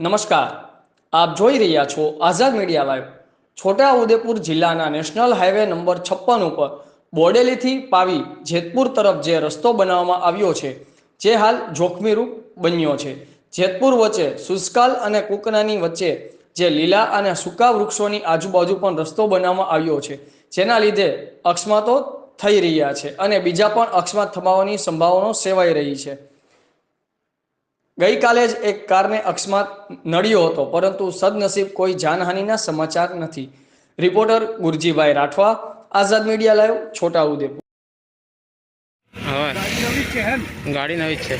નમસ્કાર, આપ જોઈ રહ્યા છો આઝાદ મીડિયા લાઈવ। છોટા ઉદેપુર જિલ્લાના નેશનલ હાઈવે નંબર 56 ઉપર બોડેલીથી પાવી જેતપુર તરફ જે રસ્તો બનાવવામાં આવ્યો છે, જે હાલ જોખમીરૂપ બન્યો છે। જેતપુર વચ્ચે સુસ્કાલ અને કુકનાની વચ્ચે જે લીલા અને સૂકા વૃક્ષોની આજુબાજુ પણ રસ્તો બનાવવામાં આવ્યો છે, જેના લીધે અકસ્માતો થઈ રહ્યા છે અને બીજા પણ અકસ્માત થવાની સંભાવના સેવાઈ રહી છે। ગઈકાલે જ એક કારને અકસ્માત નડ્યો હતો, પરંતુ સદનસીબ કોઈ જાનહાનિના સમાચાર નથી। રિપોર્ટર ગુરજીભાઈ રાઠવા, આઝાદ મીડિયા લાઈવ, છોટા ઉદેપુર। ગાડી નવી છે।